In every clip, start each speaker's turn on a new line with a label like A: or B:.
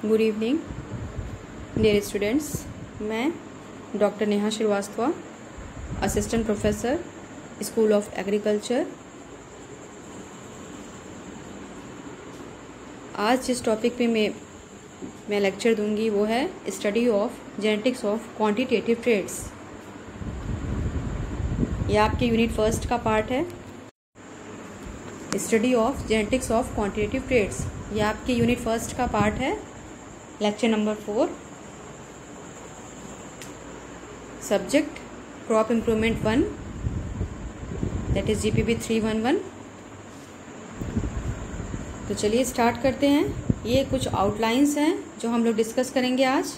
A: Good evening dear students. मैं doctor Neha Srivastava, assistant professor, school of agriculture. आज जिस topic पे मैं लेक्चर दूंगी वो है study of genetics of quantitative traits. ये आपके यूनिट फर्स्ट का पार्ट है, study of genetics of quantitative traits. ये आपके यूनिट फर्स्ट का पार्ट है, lecture number 4। Subject crop improvement 1, that is GPB 311। तो चलिए स्टार्ट करते हैं। ये कुछ आउटलाइंस हैं जो हम लोग डिस्कस करेंगे आज।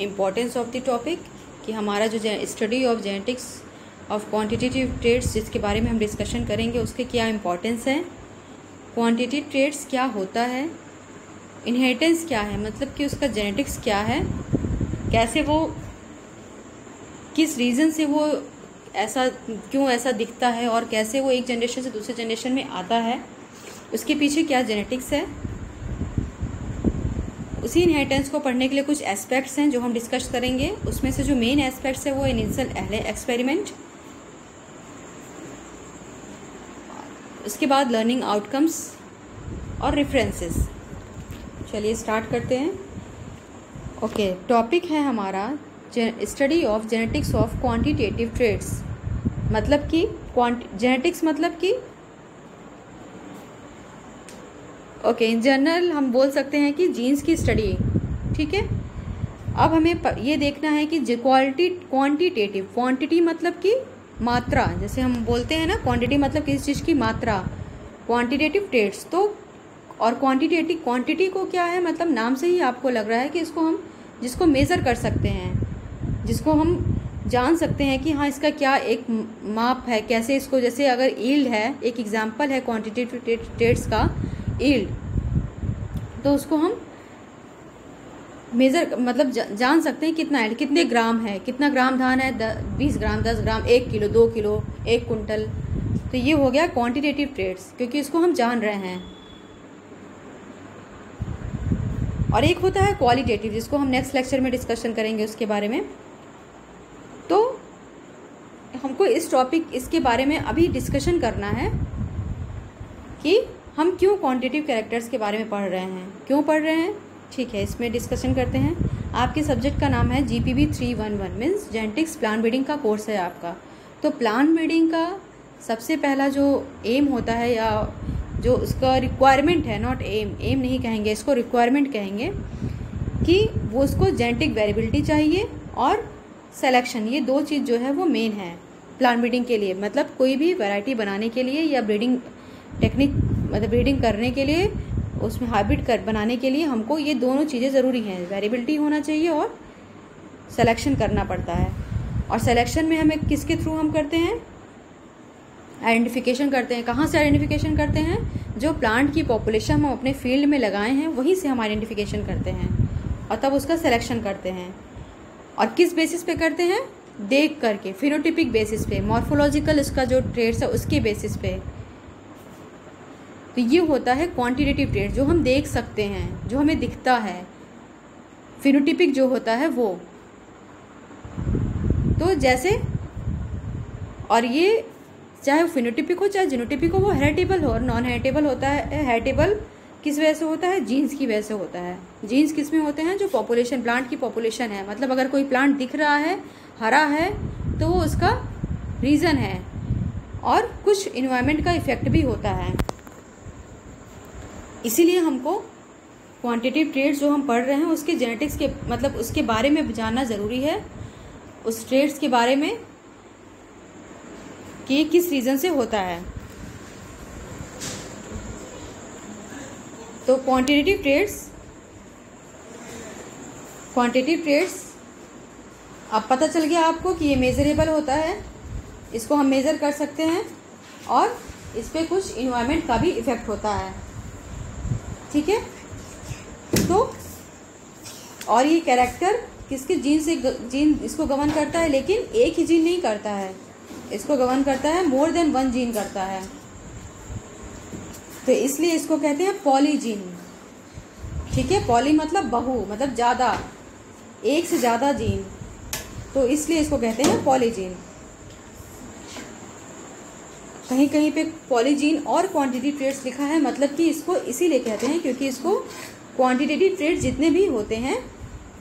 A: इम्पोर्टेंस ऑफ द टॉपिक कि हमारा जो study of genetics of quantitative traits जिसके बारे में हम डिस्कशन करेंगे उसके क्या इम्पोर्टेंस है, क्वांटिटेटिव ट्रेड्स क्या होता है, इनहेरिटेंस क्या है, मतलब कि उसका जेनेटिक्स क्या है, कैसे वो किस रीज़न से वो ऐसा क्यों ऐसा दिखता है और कैसे वो एक जनरेशन से दूसरे जनरेशन में आता है, उसके पीछे क्या जेनेटिक्स है। उसी इनहेरिटेंस को पढ़ने के लिए कुछ एस्पेक्ट्स हैं जो हम डिस्कस करेंगे। उसमें से जो मेन एस्पेक्ट्स है वो इनिशियल एक्सपेरिमेंट, उसके बाद लर्निंग आउटकम्स और रेफरेंसेस। चलिए स्टार्ट करते हैं। ओके, टॉपिक है हमारा study of genetics of quantitative traits. मतलब कि जेनेटिक्स मतलब कि ओके, इन जनरल हम बोल सकते हैं कि जीन्स की स्टडी, ठीक है। अब हमें ये देखना है कि क्वांटिटेटिव, क्वांटिटी मतलब कि मात्रा, जैसे हम बोलते हैं ना क्वांटिटी मतलब किसी चीज़ की मात्रा, क्वांटिटेटिव ट्रेड्स। तो और क्वांटिटी को क्या है, मतलब नाम से ही आपको लग रहा है कि इसको हम जिसको मेज़र कर सकते हैं, जिसको हम जान सकते हैं कि हाँ इसका क्या एक माप है, कैसे इसको, जैसे अगर ईल्ड है, एक एग्जांपल है क्वांटिटेटिव ट्रेड्स का ईल्ड, तो उसको हम मेज़र मतलब जान सकते हैं कितना है, कितने ग्राम है, कितना ग्राम धान है, 20 ग्राम, 10 ग्राम, 1 किलो, 2 किलो, 1 कुंटल। तो ये हो गया क्वांटिटेटिव ट्रेड्स, क्योंकि इसको हम जान रहे हैं। और एक होता है क्वालिटेटिव, जिसको हम नेक्स्ट लेक्चर में डिस्कशन करेंगे उसके बारे में। तो हमको इसके बारे में अभी डिस्कशन करना है कि हम क्यों क्वांटिटेटिव कैरेक्टर्स के बारे में पढ़ रहे हैं, क्यों पढ़ रहे हैं, ठीक है। इसमें डिस्कशन करते हैं। आपके सब्जेक्ट का नाम है GPB 311, means genetics plant breeding का कोर्स है आपका। तो प्लांट ब्रीडिंग का सबसे पहला जो एम होता है, या जो उसका रिक्वायरमेंट है, नॉट एम नहीं कहेंगे इसको, रिक्वायरमेंट कहेंगे, कि वो उसको जेनेटिक वेरिएबिलिटी चाहिए और सिलेक्शन। ये दो चीज़ जो है वो मेन है प्लांट ब्रीडिंग के लिए। मतलब कोई भी वैरायटी बनाने के लिए या ब्रीडिंग टेक्निक, मतलब ब्रीडिंग करने के लिए, उसमें हाइब्रिड बनाने के लिए हमको ये दोनों चीज़ें ज़रूरी हैं। वेरिएबिलिटी होना चाहिए और सिलेक्शन करना पड़ता है। और सिलेक्शन में हमें किसके थ्रू हम करते हैं, आइडेंटिफिकेशन करते हैं। कहाँ से आइडेंटिफिकेशन करते हैं, जो प्लांट की पॉपुलेशन हम अपने फील्ड में लगाए हैं वहीं से हम आइडेंटिफिकेशन करते हैं और तब उसका सिलेक्शन करते हैं। और किस बेसिस पे करते हैं, देख करके, फिनोटिपिक बेसिस पे, मॉर्फोलॉजिकल इसका जो ट्रेड्स है उसके बेसिस पे। तो ये होता है क्वांटिटेटिव ट्रेड, जो हम देख सकते हैं, जो हमें दिखता है। फिनोटिपिक जो होता है वो, तो जैसे, और ये चाहे फिनोटिपिक हो चाहे जीनोटिपिक हो, वो हेरिटेबल हो और नॉन हेरिटेबल होता है। हेरिटेबल किस वजह से होता है, जीन्स की वजह से होता है। जीन्स किस में होते हैं, जो पॉपुलेशन, प्लांट की पॉपुलेशन है। मतलब अगर कोई प्लांट दिख रहा है, हरा है, तो वो उसका रीज़न है। और कुछ इन्वायरमेंट का इफेक्ट भी होता है। इसीलिए हमको क्वांटिटेटिव ट्रेड्स जो हम पढ़ रहे हैं उसके जेनेटिक्स के, मतलब उसके बारे में जानना ज़रूरी है, उस ट्रेड्स के बारे में कि किस रीज़न से होता है। तो क्वांटिटेटिव ट्रेड्स अब पता चल गया आपको कि ये मेजरेबल होता है, इसको हम मेज़र कर सकते हैं और इस पर कुछ इन्वायरमेंट का भी इफ़ेक्ट होता है, ठीक है। तो और ये कैरेक्टर किसके जीन इसको गवर्न करता है, लेकिन एक ही जीन नहीं करता है, इसको गवर्न करता है मोर देन 1 जीन करता है। तो इसलिए इसको कहते हैं पॉलीजीन, ठीक है, पॉली मतलब बहु, मतलब ज़्यादा, एक से ज़्यादा जीन, तो इसलिए इसको कहते हैं पॉलीजीन। कहीं कहीं पे पॉलीजीन और क्वांटिटी ट्रेट्स लिखा है, मतलब कि इसको इसीलिए कहते हैं क्योंकि इसको क्वांटिटेटिव ट्रेट्स जितने भी होते हैं,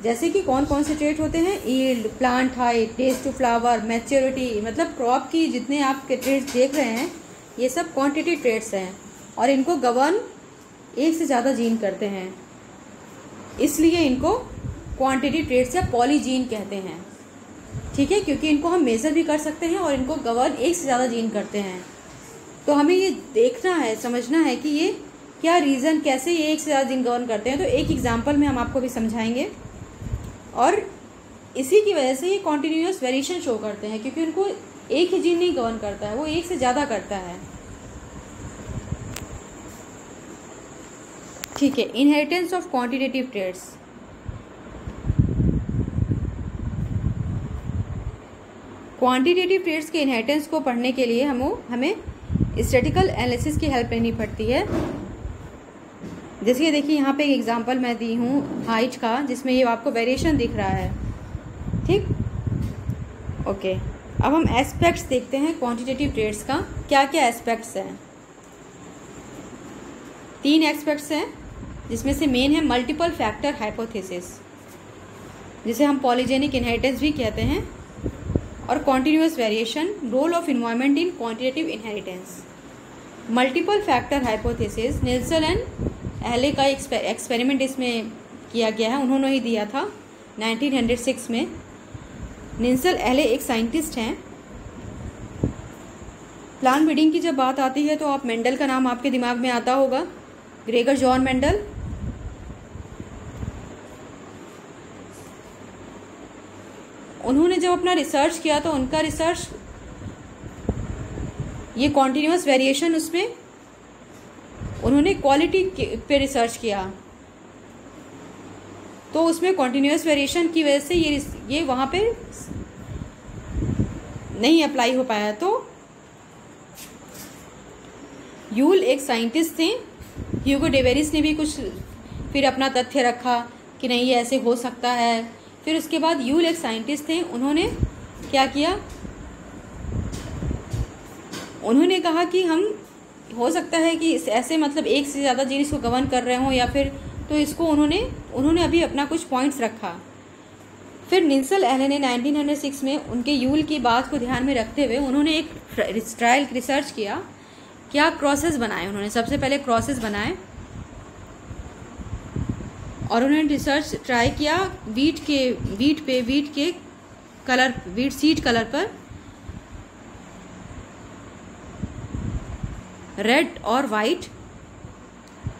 A: जैसे कि कौन कौन से ट्रेट होते हैं, yield, plant height, test to flower, maturity, मतलब क्रॉप की जितने आप के ट्रेट्स देख रहे हैं ये सब क्वांटिटेटिव ट्रेट्स हैं और इनको गवर्न एक से ज़्यादा जीन करते हैं, इसलिए इनको क्वांटिटी ट्रेट्स या पॉलीजीन कहते हैं। ठीक है, क्योंकि इनको हम मेजर भी कर सकते हैं और इनको गवर्न एक से ज़्यादा जीन करते हैं। तो हमें ये देखना है, समझना है कि ये क्या रीज़न, कैसे ये एक से ज़्यादा जीन गवर्न करते हैं। तो एक एग्जांपल में हम आपको भी समझाएंगे और इसी की वजह से ये कॉन्टिन्यूस वेरिएशन शो करते हैं, क्योंकि उनको एक ही जीन नहीं गवर्न करता है, वो एक से ज़्यादा करता है। ठीक है, inheritance of quantitative traits. Quantitative traits के इनहेरिटेंस को पढ़ने के लिए हमें स्टैटिस्टिकल एनालिसिस की हेल्प लेनी पड़ती है। जैसे कि देखिए यहाँ पे एक एग्जांपल मैं दी हूँ हाइट का, जिसमें ये आपको वेरिएशन दिख रहा है। ठीक, ओके, अब हम एस्पेक्ट्स देखते हैं क्वांटिटेटिव ट्रेट्स का, क्या क्या एस्पेक्ट्स हैं। 3 एस्पेक्ट्स हैं, जिसमें से मेन है मल्टीपल फैक्टर हाइपोथेसिस, जिसे हम पॉलीजेनिक इनहेरिटेंस भी कहते हैं, और continuous variation, role of environment in quantitative inheritance. Multiple factor hypothesis Nilsson and Ehle का एक्सपेरिमेंट इसमें किया गया है, उन्होंने ही दिया था 1906 में। निल्सन एहले एक साइंटिस्ट हैं। प्लांट ब्रीडिंग की जब बात आती है तो आप मेंडल का नाम आपके दिमाग में आता होगा, ग्रेगर जॉन मेंडल। उन्होंने जब अपना रिसर्च किया तो उनका रिसर्च ये कॉन्टिन्यूस वेरिएशन, उसमें उन्होंने क्वालिटी पे रिसर्च किया, तो उसमें कॉन्टिन्यूस वेरिएशन की वजह से ये वहाँ पे नहीं अप्लाई हो पाया। तो यूल एक साइंटिस्ट थे, ह्यूगो डेवेरिस ने भी कुछ फिर अपना तथ्य रखा कि नहीं ये ऐसे हो सकता है। फिर उसके बाद यूल एक साइंटिस्ट थे, उन्होंने क्या किया, उन्होंने कहा कि हम हो सकता है कि ऐसे मतलब एक से ज़्यादा जीन इसको गवर्न कर रहे हों या फिर, तो इसको उन्होंने अभी अपना कुछ पॉइंट्स रखा। फिर निल्सन एहले ने 1906 में उनके यूल की बात को ध्यान में रखते हुए उन्होंने एक ट्रायल रिसर्च किया। क्या क्रॉसेस बनाए, उन्होंने सबसे पहले क्रॉसेस बनाए और उन्होंने रिसर्च ट्राई किया वीट के कलर, वीट सीड कलर पर रेड और वाइट,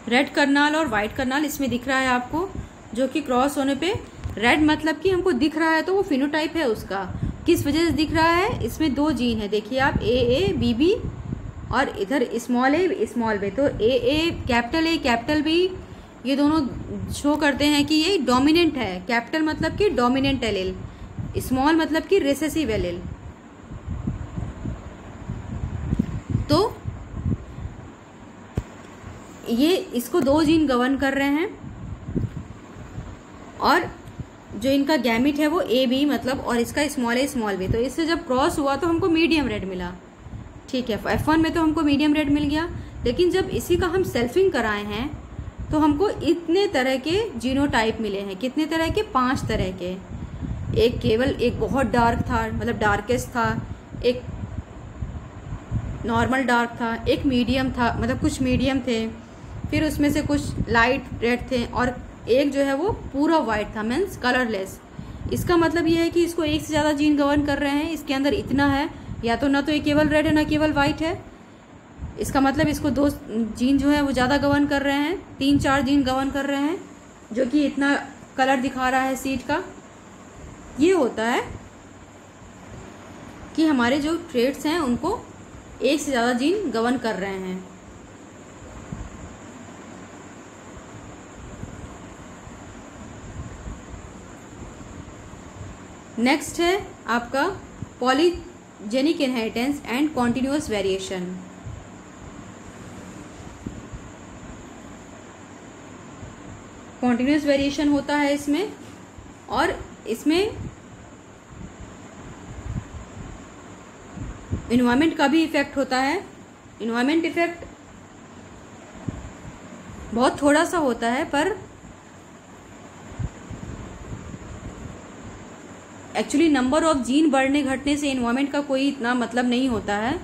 A: रेड करनाल और वाइट करनाल इसमें दिख रहा है आपको, जो कि क्रॉस होने पे रेड मतलब कि हमको दिख रहा है तो वो फिनोटाइप है उसका। किस वजह से दिख रहा है, इसमें 2 जीन है, देखिए आप ए बी बी और इधर स्मॉल ए स्मॉल बी। तो ए कैपिटल बी, ये दोनों शो करते हैं कि ये डोमिनेंट है। कैपिटल मतलब कि डोमिनेंट एलील, स्मॉल मतलब कि रिसेसिव एलील। तो ये इसको 2 जीन गवर्न कर रहे हैं और जो इनका गैमिट है वो ए बी मतलब, और इसका स्मॉल ए स्मॉल बी। तो इससे जब क्रॉस हुआ तो हमको मीडियम रेड मिला। ठीक है, F1 में तो हमको मीडियम रेड मिल गया, लेकिन जब इसी का हम सेल्फिंग कराए हैं तो हमको इतने तरह के जीनोटाइप मिले हैं। कितने तरह के, 5 तरह के। एक बहुत डार्क था, मतलब डार्केस्ट था, एक नॉर्मल डार्क था, एक मीडियम था, मतलब कुछ मीडियम थे, फिर उसमें से कुछ लाइट रेड थे, और एक जो है वो पूरा वाइट था, मीन्स कलरलेस। इसका मतलब ये है कि इसको एक से ज़्यादा जीन गवर्न कर रहे हैं, इसके अंदर इतना है, या तो ना तो ये केवल रेड है ना केवल वाइट है। इसका मतलब इसको 2 जीन जो है वो ज़्यादा गवर्न कर रहे हैं, 3-4 जीन गवर्न कर रहे हैं, जो कि इतना कलर दिखा रहा है सीड का। ये होता है कि हमारे जो ट्रेट्स हैं उनको एक से ज़्यादा जीन गवर्न कर रहे हैं। नेक्स्ट है आपका polygenic inheritance and continuous variation. Continuous variation होता है इसमें, और इसमें इन्वायरमेंट का भी इफेक्ट होता है। इन्वायरमेंट इफेक्ट बहुत थोड़ा सा होता है, पर एक्चुअली नंबर ऑफ जीन बढ़ने घटने से इन्वायरमेंट का कोई इतना मतलब नहीं होता है।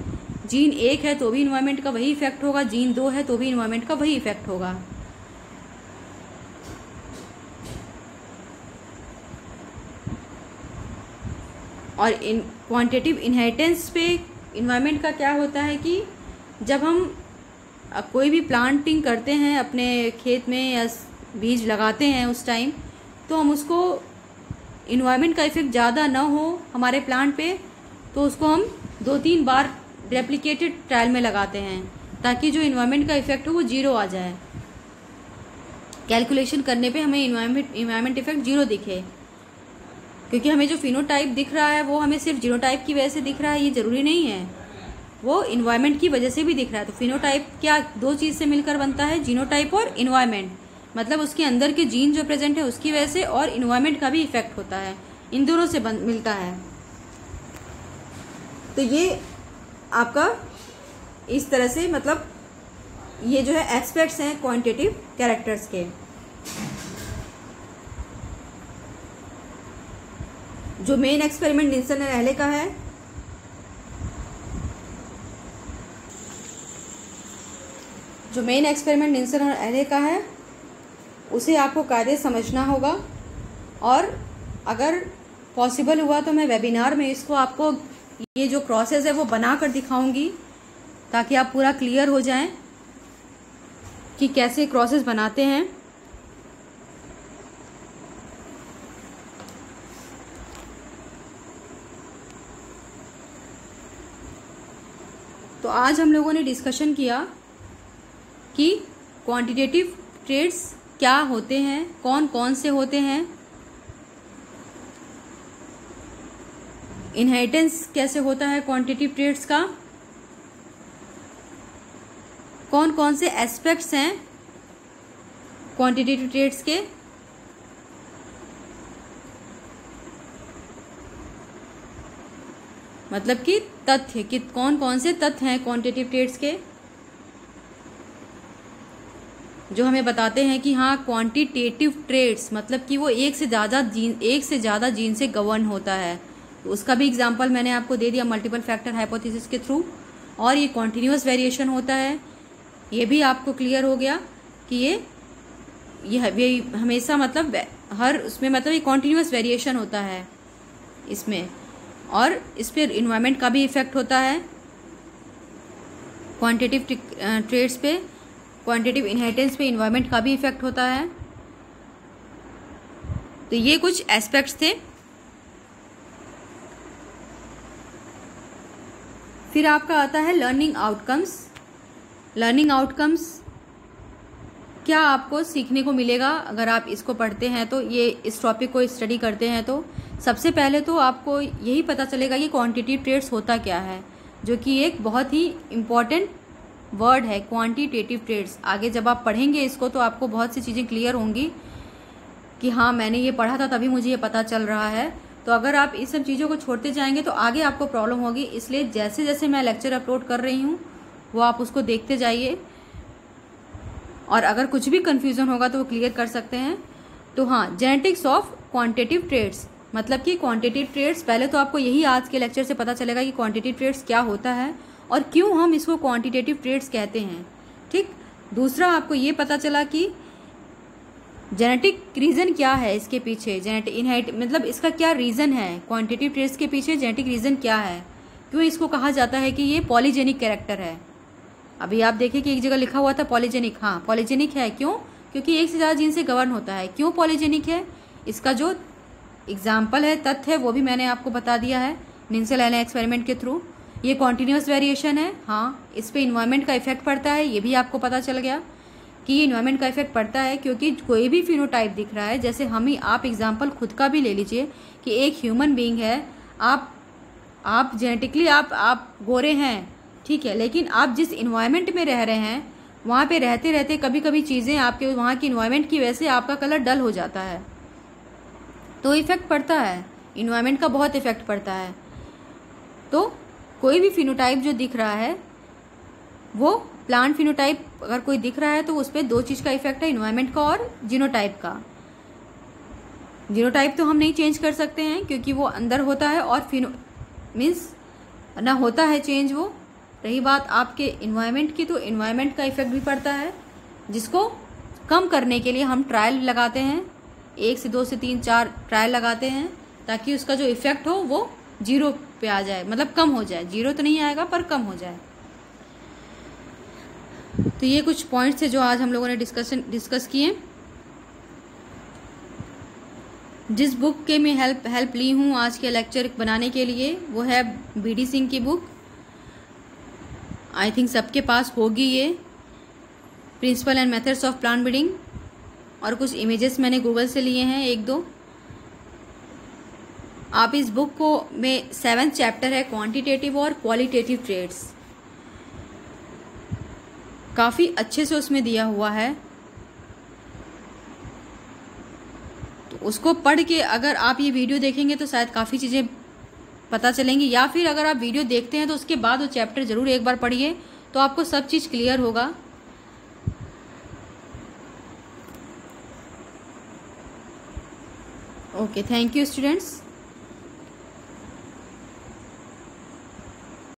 A: जीन 1 है तो भी इन्वायरमेंट का वही इफेक्ट होगा, जीन 2 है तो भी इन्वायरमेंट का वही इफेक्ट होगा। और इन क्वांटिटेटिव इनहेरिटेंस पे इन्वायरमेंट का क्या होता है कि जब हम कोई भी प्लांटिंग करते हैं अपने खेत में या बीज लगाते हैं उस टाइम, तो हम उसको इन्वायरमेंट का इफेक्ट ज़्यादा ना हो हमारे प्लांट पे, तो उसको हम 2-3 बार रेप्लिकेटेड ट्रायल में लगाते हैं ताकि जो इन्वायरमेंट का इफेक्ट हो वो 0 आ जाए। कैलकुलेशन करने पे हमें इन्वायरमेंट इफेक्ट 0 दिखे, क्योंकि हमें जो फिनोटाइप दिख रहा है वो हमें सिर्फ जीनोटाइप की वजह से दिख रहा है, ये ज़रूरी नहीं है, वो इन्वायरमेंट की वजह से भी दिख रहा है। तो फिनोटाइप क्या 2 चीज़ से मिलकर बनता है, जीनोटाइप और इन्वायरमेंट, मतलब उसके अंदर के जीन जो प्रेजेंट है उसकी वजह से, और इन्वायरमेंट का भी इफेक्ट होता है, इन दोनों से मिलता है। तो ये आपका इस तरह से, मतलब ये जो है एस्पेक्ट्स हैं क्वांटिटेटिव कैरेक्टर्स के। जो मेन एक्सपेरिमेंट निल्सन और एहले का है, जो मेन एक्सपेरिमेंट निल्सन और एहले का है उसे आपको कायदे समझना होगा, और अगर पॉसिबल हुआ तो मैं वेबिनार में इसको आपको ये जो प्रोसेस है वो बना कर दिखाऊंगी ताकि आप पूरा क्लियर हो जाएं कि कैसे प्रोसेस बनाते हैं। तो आज हम लोगों ने डिस्कशन किया कि क्वांटिटेटिव ट्रेड्स क्या होते हैं, कौन कौन से होते हैं, इनहेरिटेंस कैसे होता है क्वांटिटेटिव ट्रेड्स का, कौन कौन से एस्पेक्ट्स हैं क्वांटिटेटिव ट्रेड्स के, मतलब कि तथ्य कि कौन कौन से तथ्य हैं क्वांटिटेटिव ट्रेड्स के जो हमें बताते हैं कि हाँ क्वांटिटेटिव ट्रेड्स मतलब कि वो एक से ज़्यादा जीन से गवर्न होता है। तो उसका भी एग्जांपल मैंने आपको दे दिया मल्टीपल फैक्टर हाइपोथेसिस के थ्रू। और ये कॉन्टिन्यूस वेरिएशन होता है, ये भी आपको क्लियर हो गया कि ये हमेशा मतलब हर उसमें मतलब ये कॉन्टिन्यूस वेरिएशन होता है इसमें, और इस पर इन्वायरमेंट का भी इफेक्ट होता है क्वांटिटेटिव ट्रेड्स पे, क्वांटिटेटिव इनहेरिटेंस पे इन्वायरमेंट का भी इफेक्ट होता है। तो ये कुछ एस्पेक्ट्स थे। फिर आपका आता है लर्निंग आउटकम्स। लर्निंग आउटकम्स क्या आपको सीखने को मिलेगा अगर आप इसको पढ़ते हैं, तो ये इस टॉपिक को स्टडी करते हैं। तो सबसे पहले तो आपको यही पता चलेगा कि क्वांटिटेटिव ट्रेड्स होता क्या है, जो कि एक बहुत ही इम्पॉर्टेंट वर्ड है क्वांटिटेटिव ट्रेड्स। आगे जब आप पढ़ेंगे इसको तो आपको बहुत सी चीज़ें क्लियर होंगी कि हाँ मैंने ये पढ़ा था तभी मुझे ये पता चल रहा है। तो अगर आप इस सब चीज़ों को छोड़ते जाएंगे तो आगे आपको प्रॉब्लम होगी। इसलिए जैसे जैसे मैं लेक्चर अपलोड कर रही हूँ वो आप उसको देखते जाइए, और अगर कुछ भी कन्फ्यूज़न होगा तो वो क्लियर कर सकते हैं। तो हाँ, जेनेटिक्स ऑफ क्वांटिटेटिव ट्रेड्स मतलब कि क्वांटिटेटिव ट्रेड्स, पहले तो आपको यही आज के लेक्चर से पता चलेगा कि क्वांटिटेटिव ट्रेड्स क्या होता है और क्यों हम इसको क्वांटिटेटिव ट्रेड्स कहते हैं। ठीक, दूसरा आपको ये पता चला कि जेनेटिक रीज़न क्या है इसके पीछे, जेनेटिक इनहेरिट मतलब इसका क्या रीज़न है, क्वांटिटेटिव ट्रेड्स के पीछे जेनेटिक रीज़न क्या है, क्यों इसको कहा जाता है कि ये पॉलीजेनिक कैरेक्टर है। अभी आप देखिए कि एक जगह लिखा हुआ था पॉलीजेनिक, हाँ पॉलीजेनिक है, क्यों? क्योंकि एक से ज़्यादा जीन से गवर्न होता है। क्यों पॉलीजेनिक है, इसका जो एग्जाम्पल है, तथ्य है, वो भी मैंने आपको बता दिया है निल्सन एहले एक्सपेरिमेंट के थ्रू। ये कॉन्टिन्यूस वेरिएशन है, हाँ इस पर इन्वायरमेंट का इफेक्ट पड़ता है, ये भी आपको पता चल गया कि ये इन्वायरमेंट का इफेक्ट पड़ता है क्योंकि कोई भी फिनोटाइप दिख रहा है। जैसे हम ही, आप एग्जाम्पल खुद का भी ले लीजिए कि एक ह्यूमन बीइंग है, आप जेनेटिकली आप गोरे हैं, ठीक है, लेकिन आप जिस इन्वायरमेंट में रह रहे हैं वहाँ पे रहते रहते कभी कभी चीज़ें आपके वहाँ की इन्वायरमेंट की वजह से आपका कलर डल हो जाता है, तो इफ़ेक्ट पड़ता है, इन्वायरमेंट का बहुत इफ़ेक्ट पड़ता है। तो कोई भी फिनोटाइप जो दिख रहा है वो प्लांट फिनोटाइप अगर कोई दिख रहा है तो उस पर दो चीज़ का इफेक्ट है, इन्वायरमेंट का और जीनोटाइप का। जीनोटाइप तो हम नहीं चेंज कर सकते हैं क्योंकि वो अंदर होता है, और मीन्स ना होता है चेंज वो। रही बात आपके इन्वायरमेंट की, तो इन्वायरमेंट का इफेक्ट भी पड़ता है, जिसको कम करने के लिए हम ट्रायल लगाते हैं, 1 से 2 से 3 4 ट्रायल लगाते हैं, ताकि उसका जो इफेक्ट हो वो 0 पे आ जाए, मतलब कम हो जाए। 0 तो नहीं आएगा पर कम हो जाए। तो ये कुछ पॉइंट्स थे जो आज हम लोगों ने डिस्कस किए। जिस बुक के मैं हेल्प ली हूँ आज के लेक्चर बनाने के लिए वो है BD सिंह की बुक। आई थिंक सबके पास होगी ये, principle and methods of plant breeding, और कुछ इमेजेस मैंने गूगल से लिए हैं 1-2। आप इस बुक को में 7th चैप्टर है क्वांटिटेटिव और क्वालिटेटिव ट्रेड्स, काफ़ी अच्छे से उसमें दिया हुआ है। तो उसको पढ़ के अगर आप ये वीडियो देखेंगे तो शायद काफ़ी चीज़ें पता चलेंगी, या फिर अगर आप वीडियो देखते हैं तो उसके बाद वो चैप्टर ज़रूर एक बार पढ़िए, तो आपको सब चीज़ क्लियर होगा। Okay, thank you students.